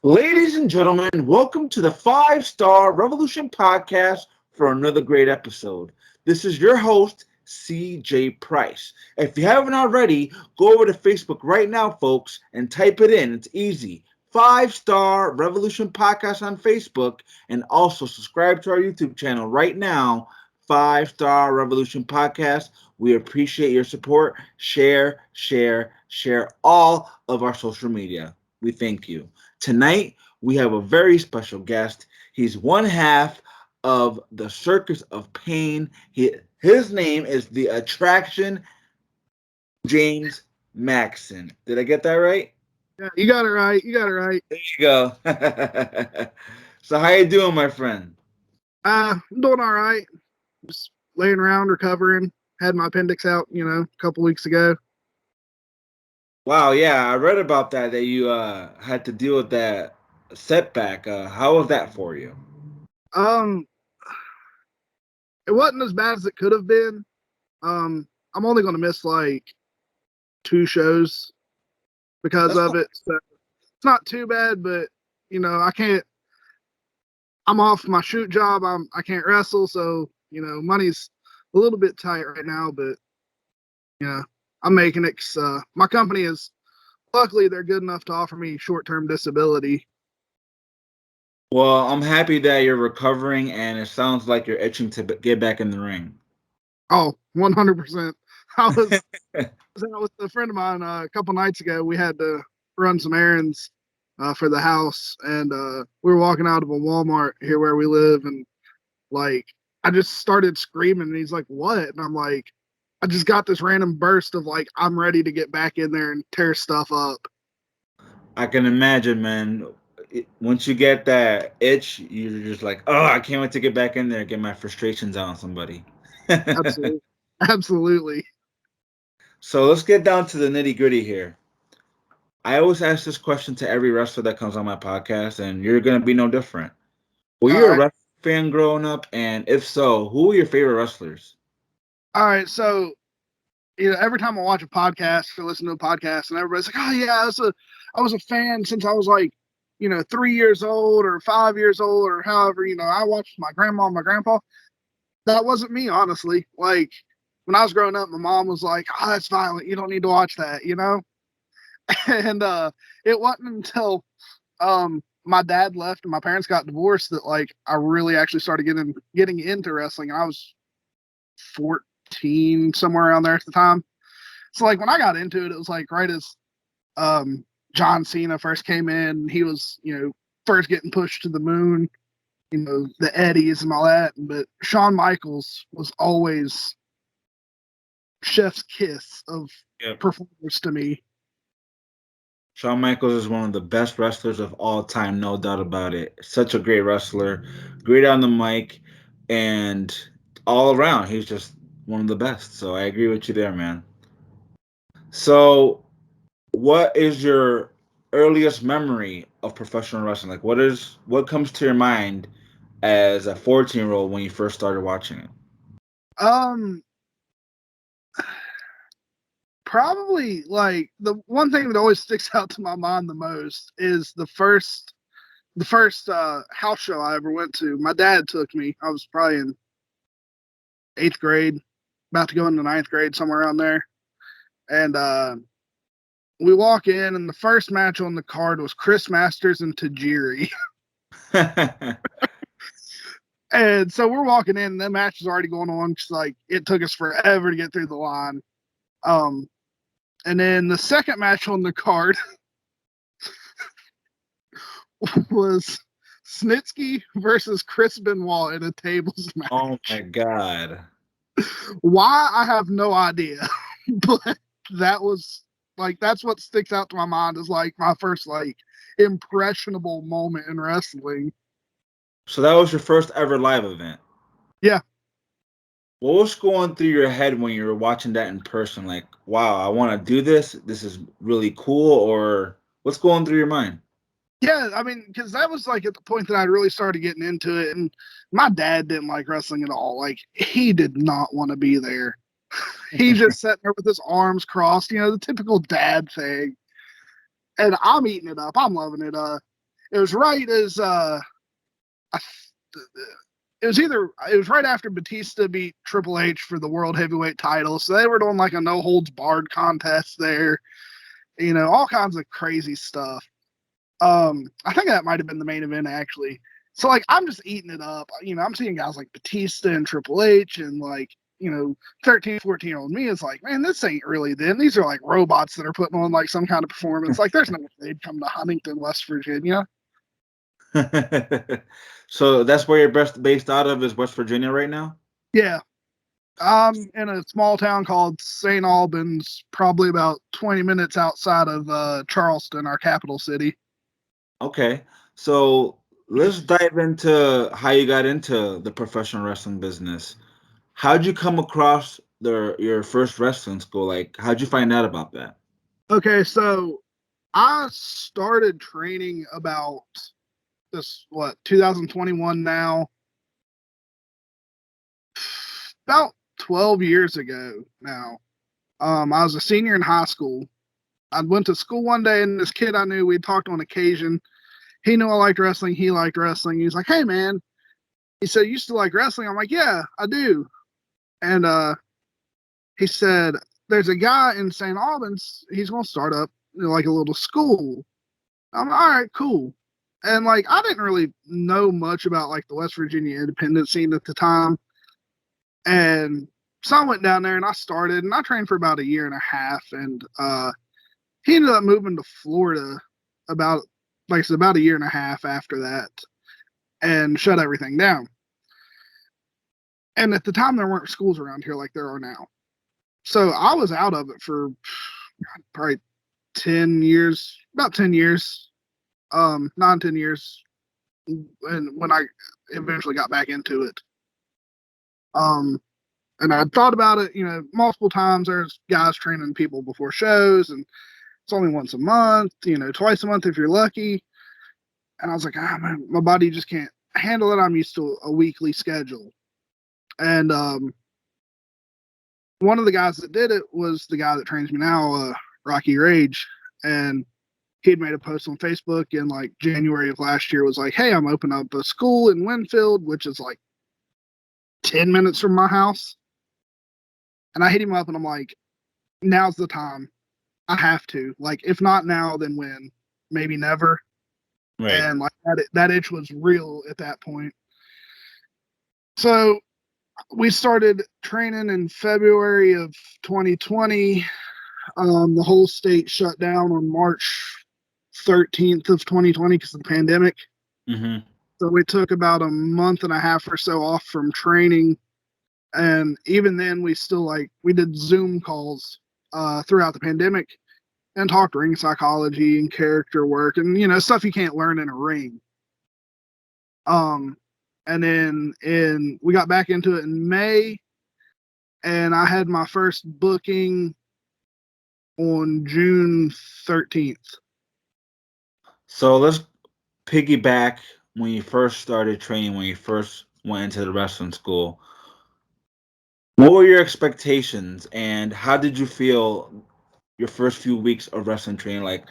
Ladies and gentlemen, welcome to the Five Star Revolution podcast for another great episode. This is your host, CJ Price. If you haven't already, go over to Facebook right now, folks, and type it in. It's easy. Five Star Revolution podcast on Facebook, and also subscribe to our YouTube channel right now. Five Star Revolution podcast. We appreciate your support. Share all of our social media. We thank you. Tonight, we have a very special guest. He's one half of the Circus of Pain. His name is the Attraction, James Maxson. Did I get that right? Yeah, you got it right. You got it right. There you go. So how you doing, my friend? I'm doing all right. Just laying around recovering. Had my appendix out, a couple weeks ago. Wow, yeah, I read about that you had to deal with that setback. How was that for you? Um, it wasn't as bad as it could have been. I'm only going to miss like 2 shows because of it. So it's not too bad, but I can't. I'm off my shoot job. I can't wrestle, so money's a little bit tight right now. But I'm making it. 'Cause, my company is luckily they're good enough to offer me short-term disability. Well, I'm happy that you're recovering, and it sounds like you're itching to get back in the ring. Oh, 100%. I was out with a friend of mine a couple nights ago. We had to run some errands for the house, and we were walking out of a Walmart here where we live, and like I just started screaming, and he's like, "What?" And I'm like, I just got this random burst of like, I'm ready to get back in there and tear stuff up. I can imagine, man. Once you get that itch, you're just like, oh, I can't wait to get back in there and get my frustrations out on somebody. Absolutely. Absolutely. So let's get down to the nitty gritty here. I always ask this question to every wrestler that comes on my podcast, and you're going to be no different. Were All you a right. wrestling fan growing up? And if so, who were your favorite wrestlers? All right. So, every time I watch a podcast or listen to a podcast, and everybody's like, "Oh yeah, I was a fan since I was like, 3 years old or 5 years old or however." I watched my grandma and my grandpa. That wasn't me, honestly. Like when I was growing up, my mom was like, "Oh, that's violent. You don't need to watch that." And it wasn't until my dad left and my parents got divorced that like I really actually started getting into wrestling. And I was 14, somewhere around there at the time. So like when I got into it, it was like right as John Cena first came in. He was, first getting pushed to the moon, the Eddies and all that. But Shawn Michaels was always chef's kiss of performers to me. Shawn Michaels is one of the best wrestlers of all time, no doubt about it. Such a great wrestler, great on the mic, and all around, he's just one of the best. So I agree with you there, man. So, what is your earliest memory of professional wrestling? Like, what comes to your mind as a 14-year-old when you first started watching it? Um, Probably like the one thing that always sticks out to my mind the most is the first house show I ever went to. My dad took me. I was probably in 8th grade, about to go into 9th grade, somewhere around there. And we walk in, and the first match on the card was Chris Masters and Tajiri. And so we're walking in, and the match is already going on. Just like it took us forever to get through the line. And then the second match on the card was Snitsky versus Chris Benoit in a tables match. Oh my god! Why, I have no idea, but that was like that's what sticks out to my mind is like my first like impressionable moment in wrestling. So that was your first ever live event. Yeah. What was going through your head when you were watching that in person? Like, wow, I want to do this. This is really cool. Or what's going through your mind? Yeah, I mean, because that was like at the point that I really started getting into it, and my dad didn't like wrestling at all. Like he did not want to be there. He just sat there with his arms crossed, the typical dad thing. And I'm eating it up. I'm loving it. it was right as it was right after Batista beat Triple H for the World Heavyweight title, so they were doing like a no holds barred contest there, all kinds of crazy stuff. I think that might have been the main event actually. So like I'm just eating it up. I'm seeing guys like Batista and Triple H and like 13, 14-year-old me is like, man, this ain't really them. These are like robots that are putting on like some kind of performance. Like there's no way they'd come to Huntington, West Virginia. So that's where you're based out of is West Virginia right now? Yeah. I'm in a small town called St. Albans, probably about 20 minutes outside of Charleston, our capital city. Okay. So let's dive into how you got into the professional wrestling business. How'd you come across your first wrestling school? Like, how'd you find out about that? Okay, so I started training about 2021 now, about 12 years ago now. I was a senior in high school. I went to school one day, and this kid I knew, we'd talked on occasion. He knew I liked wrestling. He liked wrestling. He was like, hey, man. He said, you still like wrestling? I'm like, yeah, I do. And he said, there's a guy in St. Albans. He's going to start up like a little school. I'm like, all right, cool. And like, I didn't really know much about like the West Virginia independent scene at the time. And so I went down there and I started and I trained for about a year and a half. And he ended up moving to Florida about, like I said, about a year and a half after that and shut everything down. And at the time, there weren't schools around here like there are now. So I was out of it for probably 10 years, about 10 years, 9, 10 years. And when I eventually got back into it, and I thought about it, multiple times. There's guys training people before shows, and it's only once a month, twice a month if you're lucky. And I was like, man, my body just can't handle it. I'm used to a weekly schedule. And one of the guys that did it was the guy that trains me now, Rocky Rage. And he'd made a post on Facebook in like January of last year, was like, hey, I'm opening up a school in Winfield, which is like 10 minutes from my house. And I hit him up and I'm like, now's the time. I have to. Like, if not now, then when? Maybe never. Right. And like that itch was real at that point. So we started training in February of 2020. The whole state shut down on March 13th of 2020 because of the pandemic. Mm-hmm. So we took about a month and a half or so off from training. And even then, we did Zoom calls throughout the pandemic and talked ring psychology and character work and, stuff you can't learn in a ring. And then we got back into it in May, and I had my first booking on June 13th. So let's piggyback when you first started training, when you first went into the wrestling school. What were your expectations, and how did you feel your first few weeks of wrestling training? Like,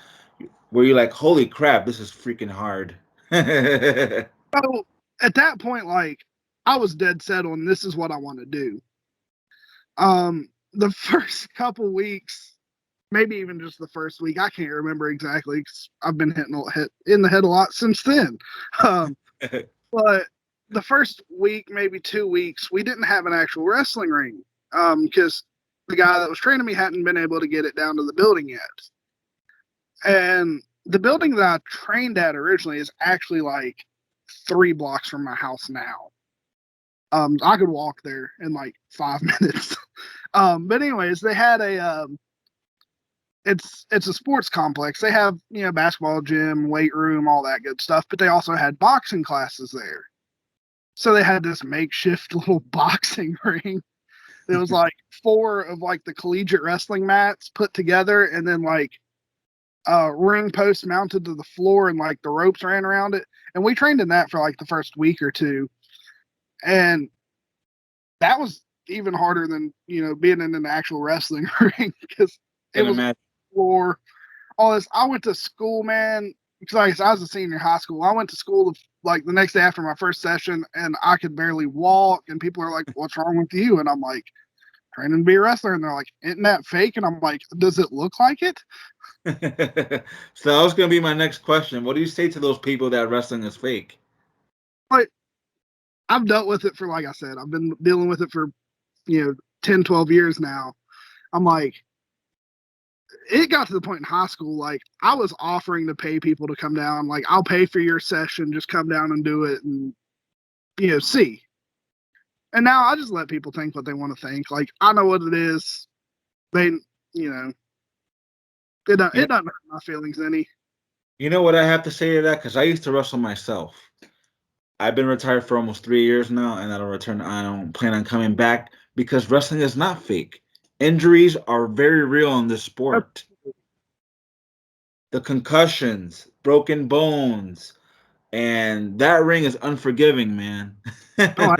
were you like, holy crap, this is freaking hard? So at that point, like, I was dead set on this is what I want to do. The first couple weeks, maybe even just the first week, I can't remember exactly because I've been hit in the head a lot since then. But the first week, maybe 2 weeks, we didn't have an actual wrestling ring because the guy that was training me hadn't been able to get it down to the building yet. And the building that I trained at originally is actually like 3 blocks from my house now. I could walk there in like 5 minutes. But anyways, they had it's a sports complex. They have, basketball gym, weight room, all that good stuff, but they also had boxing classes there. So they had this makeshift little boxing ring. It was like 4 of like the collegiate wrestling mats put together and then like ring posts mounted to the floor and like the ropes ran around it. And we trained in that for like the first week or two. And that was even harder than, being in an actual wrestling ring because it was floor, all this. I went to school, man, because like I was a senior in high school. I went to school like the next day after my first session, and I could barely walk. And people are like, "What's wrong with you?" And I'm like, "Training to be a wrestler." And they're like, "Isn't that fake?" And I'm like, "Does it look like it?" So that was gonna be my next question. What do you say to those people that wrestling is fake? Like I've dealt with it for, like I said, I've been dealing with it for 10, 12 years now. I'm like, it got to the point in high school, like I was offering to pay people to come down. Like, I'll pay for your session, just come down and do it, and see. And now I just let people think what they want to think. Like, I know what it is. They, you know, You it doesn't hurt my feelings any. you know what I have to say to that? Because I used to wrestle myself. I've been retired for almost 3 years now, and I don't return. I don't plan on coming back because wrestling is not fake. Injuries are very real in this sport. The concussions, broken bones, and that ring is unforgiving, man. Oh,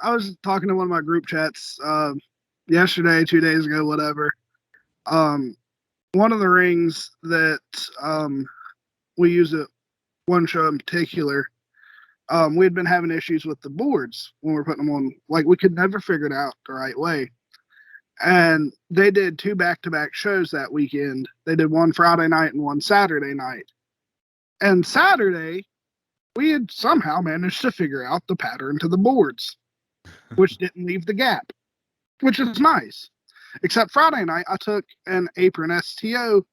I was talking to one of my group chats yesterday, 2 days ago, whatever. Um, one of the rings that we use at one show in particular, we had been having issues with the boards when we were putting them on. Like, we could never figure it out the right way. And they did 2 back-to-back shows that weekend. They did one Friday night and one Saturday night. And Saturday, we had somehow managed to figure out the pattern to the boards, which didn't leave the gap, which is nice. Except Friday night, I took an apron STO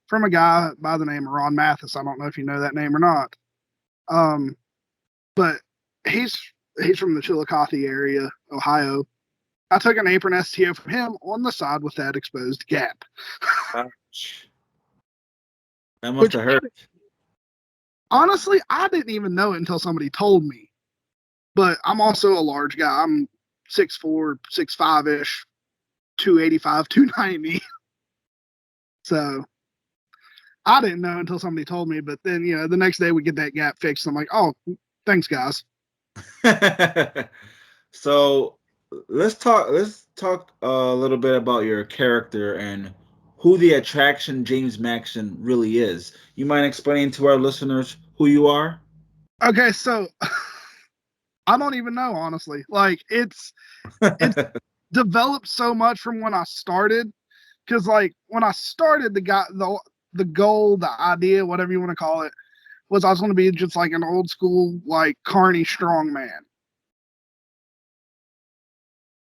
from a guy by the name of Ron Mathis. I don't know if you know that name or not. Um, but he's from the Chillicothe area, Ohio. I took an apron STO from him on the side with that exposed gap. Ouch. That must Which, have hurt. honestly, I didn't even know it until somebody told me. But I'm also a large guy. I'm 6'4", 6'5" ish, 285, 290. So I didn't know until somebody told me. But then, the next day we get that gap fixed. I'm like, oh, thanks, guys. So let's talk a little bit about your character and who the attraction James Maxson really is. You mind explaining to our listeners who you are? Okay, so I don't even know, honestly. Like, it's developed so much from when I started. Because, like, when I started, the goal, the idea, whatever you want to call it, was I was going to be just like an old school, like, carny strongman.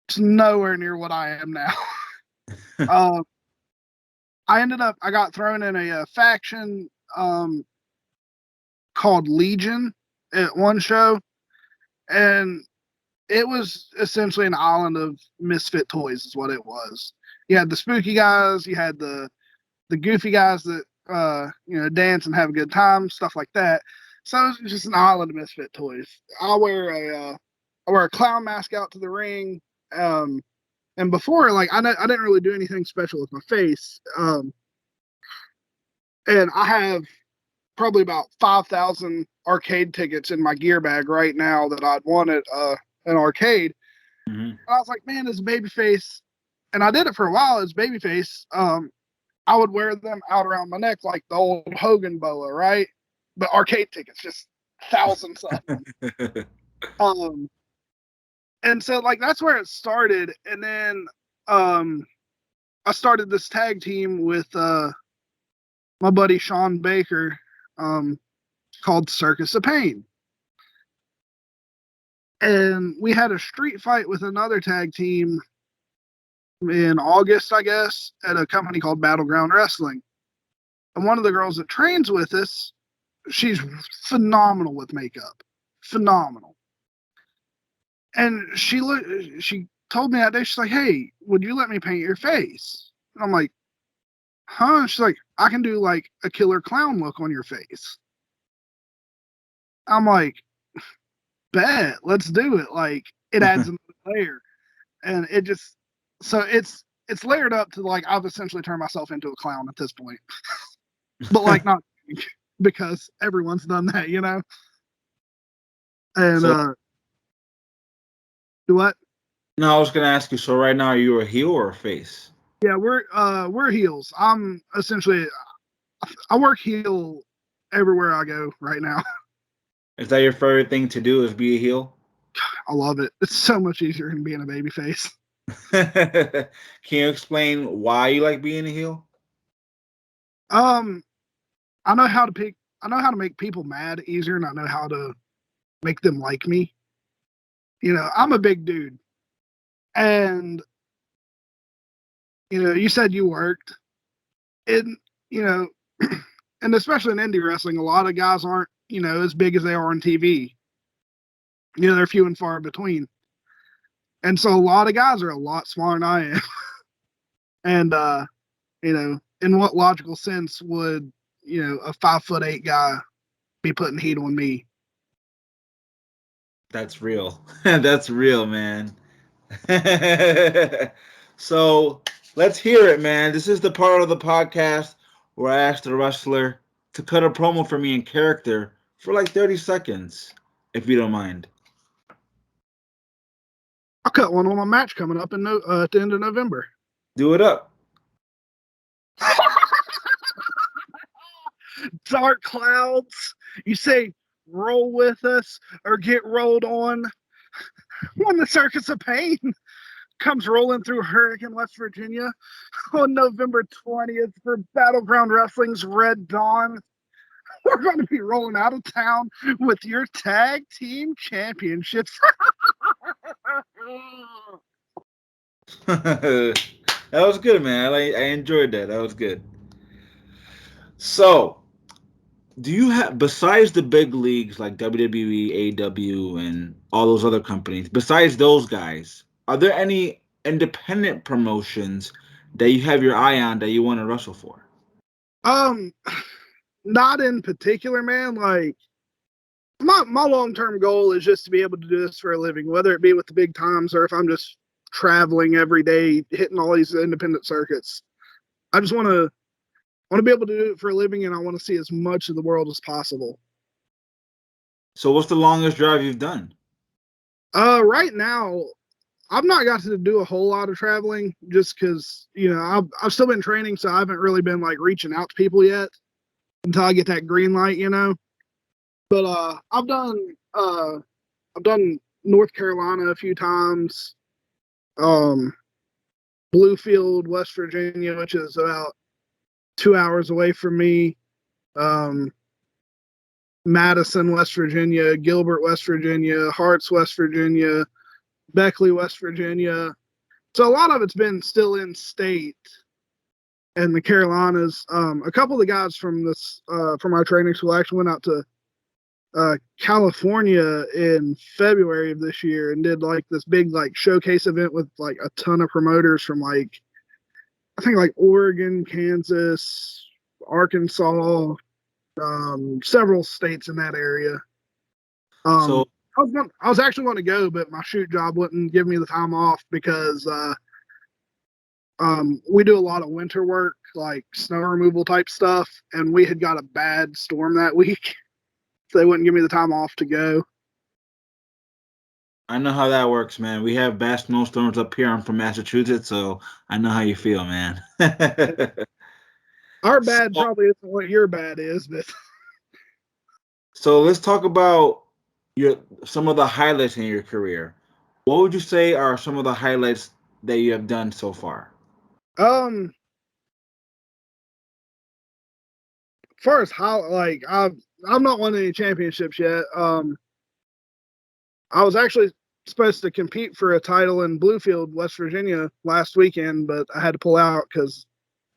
It's nowhere near what I am now. uh, I got thrown in a faction called Legion at one show, and it was essentially an island of misfit toys, is what it was. You had the spooky guys, you had the goofy guys that dance and have a good time, stuff like that. So it's just an island of misfit toys. I wear a clown mask out to the ring. And before, like, I didn't really do anything special with my face. And I have probably about 5,000 arcade tickets in my gear bag right now that I'd won at an arcade. Mhm. And I was like, man, as a babyface, and I did it for a while as babyface. I would wear them out around my neck like the old Hogan boa, right? But arcade tickets, just thousands of them. Um, and so, like, that's where it started. And then um, I started this tag team with my buddy Sean Baker, um, called Circus of Pain. And we had a street fight with another tag team in August, I guess, at a company called Battleground Wrestling. And one of the girls that trains with us, she's phenomenal with makeup. Phenomenal. And she told me that day, she's like, hey, would you let me paint your face? And I'm like, huh? She's like, I can do like a killer clown look on your face. I'm like, bet, let's do it. Like, it adds another layer. And it just, so it's layered up to, like, I've essentially turned myself into a clown at this point. But, like, not because everyone's done that, And So do what? no, I was gonna ask you. So right now, are you a heel or a face? Yeah, we're heels. I'm essentially I work heel everywhere I go right now. Is that your favorite thing to do? Is be a heel? I love it. It's so much easier than being a baby face. Can you explain why you like being a heel? Um, I know how to pick. I know how to make people mad easier, and I know how to make them like me. I'm a big dude, and you said you worked, and you know, and especially in indie wrestling, a lot of guys aren't as big as they are on TV. They're few and far between, and so a lot of guys are a lot smaller than I am. And in what logical sense would a 5'8" guy be putting heat on me? That's real. That's real, man. So let's hear it, man. This is the part of the podcast where I ask the wrestler to cut a promo for me in character for like 30 seconds, if you don't mind. I'll cut one on my match coming up at the end of November. Do it up. Dark clouds. You say roll with us or get rolled on when the Circus of Pain comes rolling through Hurricane, West Virginia on November 20th for Battleground Wrestling's Red Dawn. We're going to be rolling out of town with your tag team championships. That was good, man. I enjoyed that. That was good. So, do you have, besides the big leagues like WWE, AW, and all those other companies, besides those guys, are there any independent promotions that you have your eye on that you want to wrestle for? um, Not in particular, man. Like my long term goal is just to be able to do this for a living, whether it be with the big times or if I'm just traveling every day, hitting all these independent circuits. I just want to be able to do it for a living, and I want to see as much of the world as possible. So, what's the longest drive you've done? Right now, I've not got to do a whole lot of traveling just because I've still been training, so I haven't really been like reaching out to people yet until I get that green light. But I've done North Carolina a few times, um, Bluefield, West Virginia, which is about 2 hours away from me. Um, Madison, West Virginia, Gilbert, West Virginia, Harts, West Virginia, Beckley, West Virginia. So a lot of it's been still in state and the Carolinas. A couple of the guys from our training school actually went out to California in February of this year and did like this big like showcase event with like a ton of promoters from like I think like Oregon, Kansas, Arkansas, several states in that area. So, I was actually going to go, but my shoot job wouldn't give me the time off because we do a lot of winter work, like snow removal type stuff, and we had got a bad storm that week, so they wouldn't give me the time off to go. I know how that works, man. We have bad snowstorms up here. I'm from Massachusetts, so I know how you feel, man. Our bad so, probably isn't what your bad is, but so let's talk about your some of the highlights in your career. What would you say are some of the highlights that you have done so far? um, as far as how like I've not won any championships yet. I was actually supposed to compete for a title in Bluefield, West Virginia last weekend, but I had to pull out because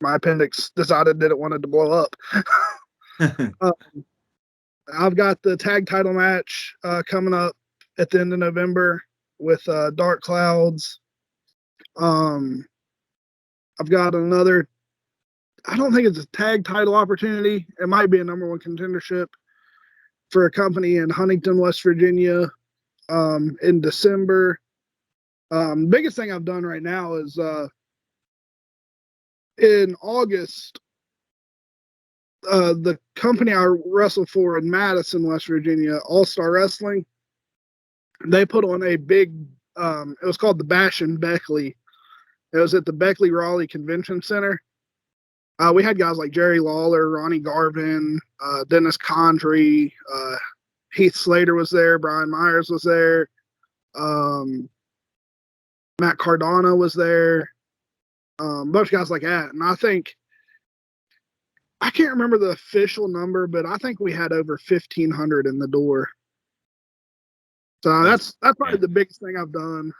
my appendix decided that it wanted to blow up. uh, I've got the tag title match coming up at the end of November with Dark Clouds. Um, I've got another. I don't think it's a tag title opportunity. It might be a number one contendership for a company in Huntington, West Virginia, in December. Biggest thing I've done right now is in August, the company I wrestle for in Madison, West Virginia, All Star Wrestling, they put on a big. It was called the Bash in Beckley. It was at the Beckley Raleigh Convention Center. We had guys like Jerry Lawler, Ronnie Garvin, Dennis Condrey, Heath Slater was there, Brian Myers was there, um, Matt Cardona was there, a bunch of guys like that. And I think I can't remember the official number, but I think we had over 1,500 in the door. So That's that's yeah. probably the biggest thing I've done.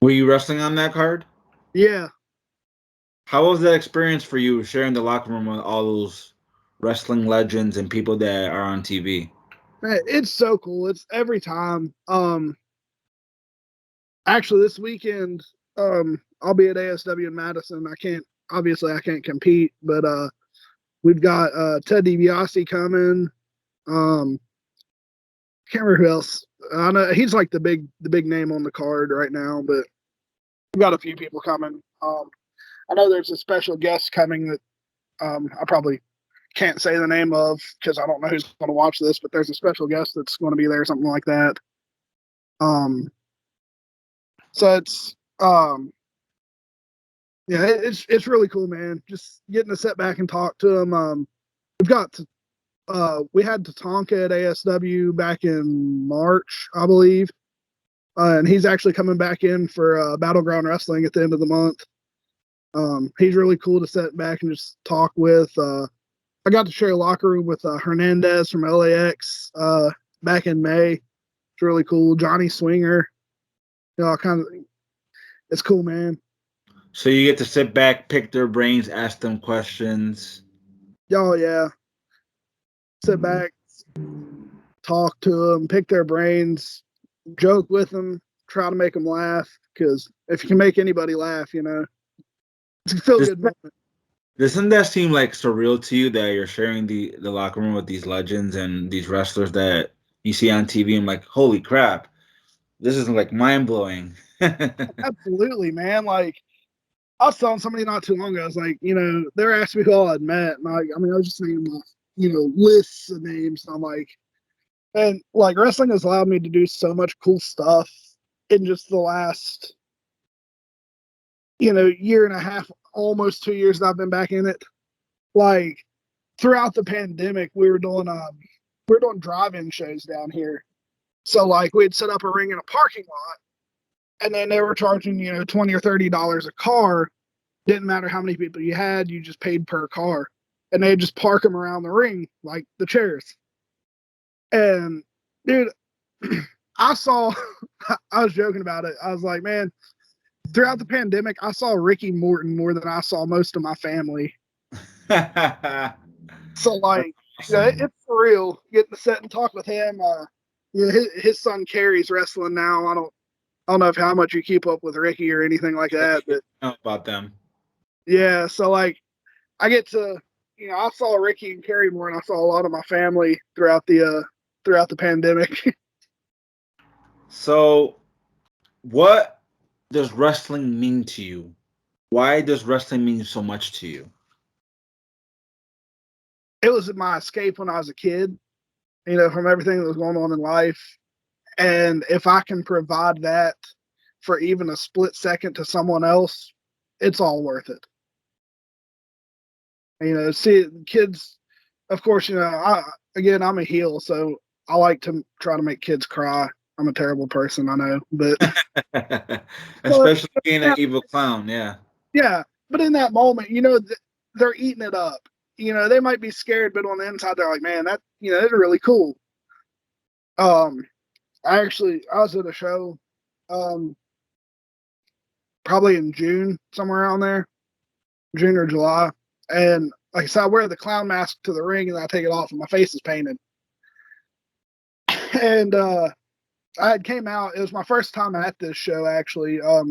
Were you wrestling on that card? Yeah, How was that experience for you sharing the locker room with all those wrestling legends and people that are on TV? man, it's so cool. It's every time. Actually, this weekend, I'll be at ASW in Madison. I can't compete, but we've got Ted DiBiase coming. Um, can't remember who else. I know he's like the big name on the card right now, but we've got a few people coming. I know there's a special guest coming that I probably can't say the name of because I don't know who's going to watch this, but there's a special guest that's going to be there, something like that. So it's really cool, man. Just getting to sit back and talk to him. We've got we had Tatanka at ASW back in March, I believe, and he's actually coming back in for Battleground Wrestling at the end of the month. He's really cool to sit back and just talk with. I got to share a locker room with Hernandez from LAX back in May. It's really cool. Johnny Swinger, kind of. It's cool, man. So you get to sit back, pick their brains, ask them questions. Oh yeah, sit back, talk to them, pick their brains, joke with them, try to make them laugh. Because if you can make anybody laugh, it's a feel Does, good moment. doesn't that seem like surreal to you that you're sharing the locker room with these legends and these wrestlers that you see on TV? And like, holy crap, this is like mind blowing. Absolutely, man. Like I was telling somebody not too long ago, I was like, they're asking me who all I'd met, and I was just naming lists of names, and I'm like, and like wrestling has allowed me to do so much cool stuff in just the last, year and a half, almost 2 years that I've been back in it. Like throughout the pandemic, we were doing drive-in shows down here. So like we'd set up a ring in a parking lot, and then they were charging $20 or $30 a car. Didn't matter how many people you had, you just paid per car, and they'd just park them around the ring like the chairs. And dude, I saw. I was joking about it. I was like, man, throughout the pandemic, I saw Ricky Morton more than I saw most of my family. That's So like, awesome. it's for real. Getting to sit and talk with him. His son Carrie's wrestling now. I don't know if how much you keep up with Ricky or anything like that, but Know about them. yeah. So like, I get to, I saw Ricky and Carrie more, and I saw a lot of my family throughout the pandemic. So, what does wrestling mean to you? Why does wrestling mean so much to you? It was my escape when I was a kid, from everything that was going on in life. And if I can provide that for even a split second to someone else, it's all worth it. See kids, of course, I'm a heel, so I like to try to make kids cry. I'm a terrible person, I know, but so, Especially being an evil clown, yeah. yeah, but in that moment, they're eating it up. They might be scared, but on the inside, they're like, man, that's really cool. Um, I was at a show, um, probably in June, somewhere around there, June or July. And like I said, I wear the clown mask to the ring and I take it off and my face is painted. And I had came out, it was my first time at this show actually. I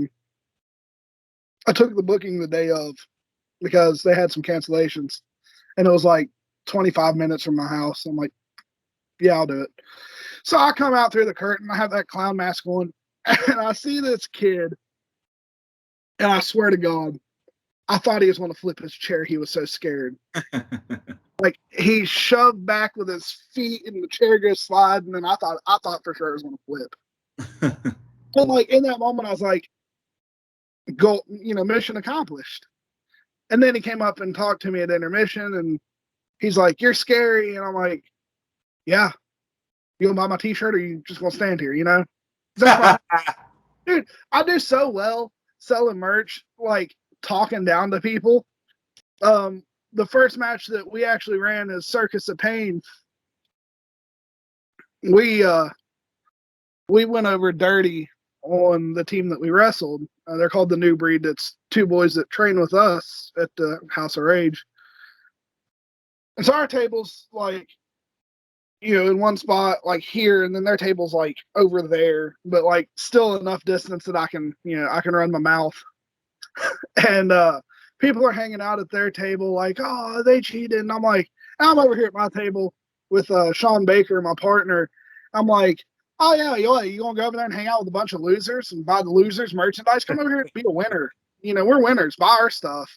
took the booking the day of because they had some cancellations. And it was like 25 minutes from my house. I'm like, yeah, I'll do it. So I come out through the curtain, I have that clown mask on, and I see this kid, and I swear to God, I thought he was going to flip his chair. He was so scared. Like he shoved back with his feet, and the chair goes sliding. And I thought for sure it was going to flip. And like in that moment, I was like, "Go, mission accomplished." And then he came up and talked to me at intermission, and he's like, "You're scary," and I'm like, "Yeah, you gonna buy my T-shirt, or you just gonna stand here?" You know, that's my dude. I do so well selling merch, like talking down to people. The first match that we actually ran is Circus of Pain. We we went over dirty on the team that we wrestled. They're called the New Breed. It's two boys that train with us at the House of Rage. And so our table's like, you know, in one spot, like here, and then their table's like over there, but like still enough distance that I can, you know, I can run my mouth. And people are hanging out at their table like, oh, they cheated. And I'm like, I'm over here at my table with Sean Baker, my partner. I'm like, oh yeah, you gonna go over there and hang out with a bunch of losers and buy the losers merchandise? Come over here and be a winner. You know, we're winners. Buy our stuff.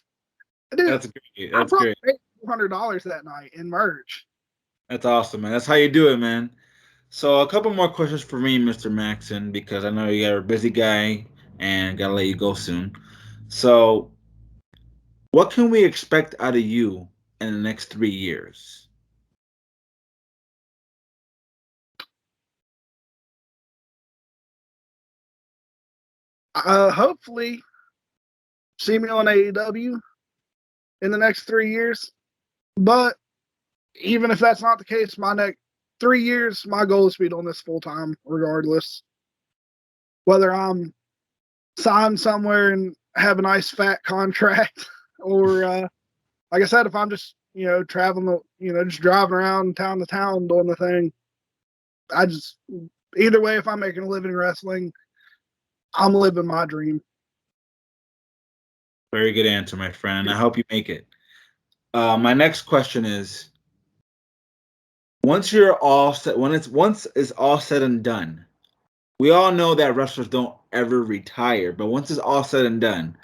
Dude, That's great. I That's probably great. paid $400 that night in merch. That's awesome, man. That's how you do it, man. So a couple more questions for me, Mr. Maxson, because I know you're a busy guy and gotta let you go soon. So, what can we expect out of you in the next 3 years? Hopefully, see me on AEW in the next 3 years. But even if that's not the case, my next 3 years, my goal is to be doing this full time, regardless. Whether I'm signed somewhere and have a nice fat contract, or like I said, if I'm just traveling, just driving around town to town doing the thing. I just either way, if I'm making a living wrestling, I'm living my dream. Very good answer, my friend, and I hope you make it. My next question is: once you're all set, once it's all said and done, we all know that wrestlers don't ever retire, but once it's all said and done,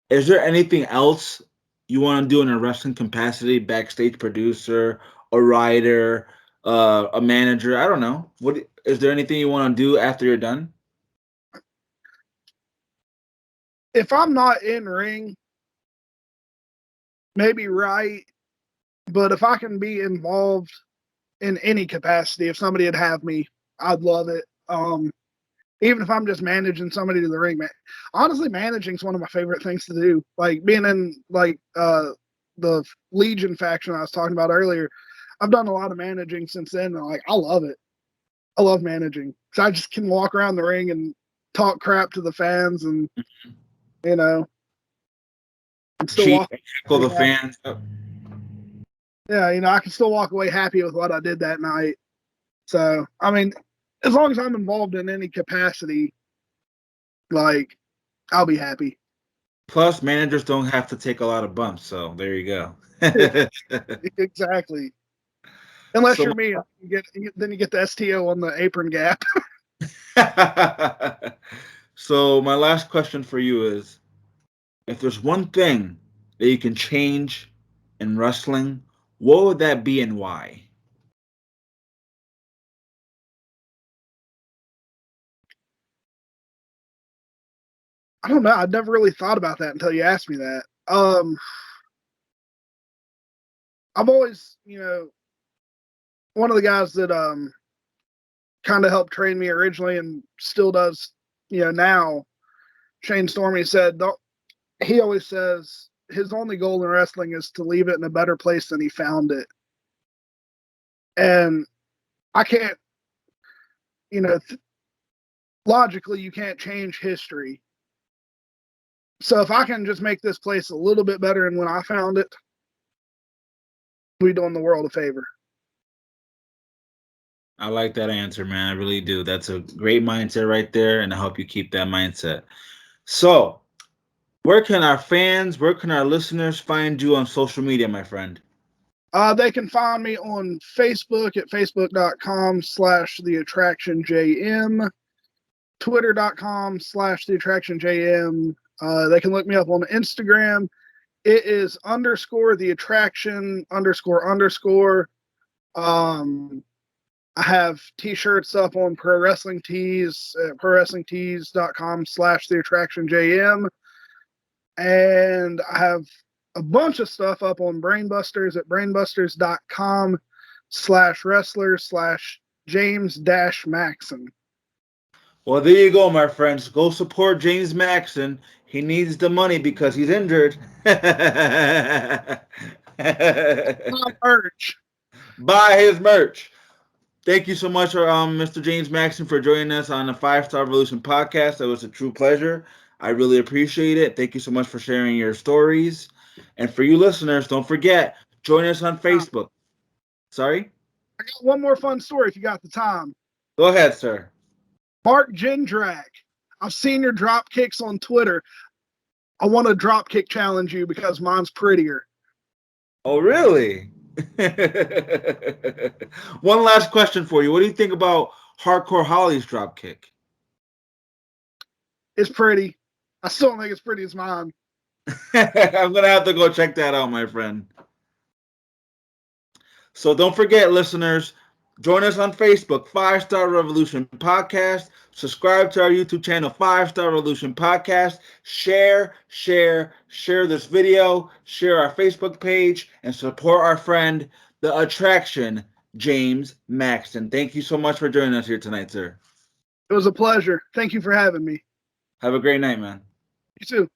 is there anything else you want to do in a wrestling capacity? Backstage producer, a writer, a manager? I don't know. What is there anything you want to do after you're done? If I'm not in ring, maybe right, but if I can be involved in any capacity, if somebody would have me, I'd love it. Even if I'm just managing somebody to the ring, man. Honestly, managing is one of my favorite things to do. Like being in the Legion faction I was talking about earlier. I've done a lot of managing since then. And like I love it. I love managing. So I just can walk around the ring and talk crap to the fans, and you know, and still Cheat walk and heckle away the happy. fans. Yeah, I can still walk away happy with what I did that night. So I mean, as long as I'm involved in any capacity, like I'll be happy. Plus, managers don't have to take a lot of bumps, so there you go. Exactly. Unless So, you're me, then you get the STO on the apron gap. so my last question for you is: if there's one thing that you can change in wrestling, what would that be and why? I don't know. I'd never really thought about that until you asked me that. I've always, one of the guys that kind of helped train me originally and still does, now, Shane Stormy said, he always says his only goal in wrestling is to leave it in a better place than he found it. And I can't, logically, you can't change history. So if I can just make this place a little bit better than when I found it, we're doing the world a favor. I like that answer, man. I really do. That's a great mindset right there, and I hope you keep that mindset. So, where can our listeners find you on social media, my friend? They can find me on Facebook at facebook.com/theattractionjm, twitter.com/theattractionjm. They can look me up on Instagram. It is _the attraction___. I have t-shirts up on Pro Wrestling Tees at prowrestlingtees.com/theattractionjm. And I have a bunch of stuff up on Brainbusters at brainbusters.com/wrestler/James-Maxson. Well, there you go, my friends. Go support James Maxson. He needs the money because he's injured. Merch. Buy his merch. Thank you so much, Mr. James Maxson, for joining us on the 5 Star Revolution podcast. It was a true pleasure. I really appreciate it. Thank you so much for sharing your stories. And for you listeners, don't forget, join us on Facebook. Sorry? I got one more fun story if you got the time. Go ahead, sir. Mark Jindrak. I've seen your drop kicks on Twitter. I want to drop kick challenge you because mine's prettier. Oh, really? One last question for you. What do you think about Hardcore Holly's drop kick? It's pretty. I still don't think it's pretty as mine. I'm going to have to go check that out, my friend. So don't forget, listeners, join us on Facebook, 5 Star Revolution Podcast. Subscribe to our YouTube channel, 5 Star Revolution Podcast. Share this video. Share our Facebook page and support our friend, the attraction, James Maxson. Thank you so much for joining us here tonight, sir. It was a pleasure. Thank you for having me. Have a great night, man. You too.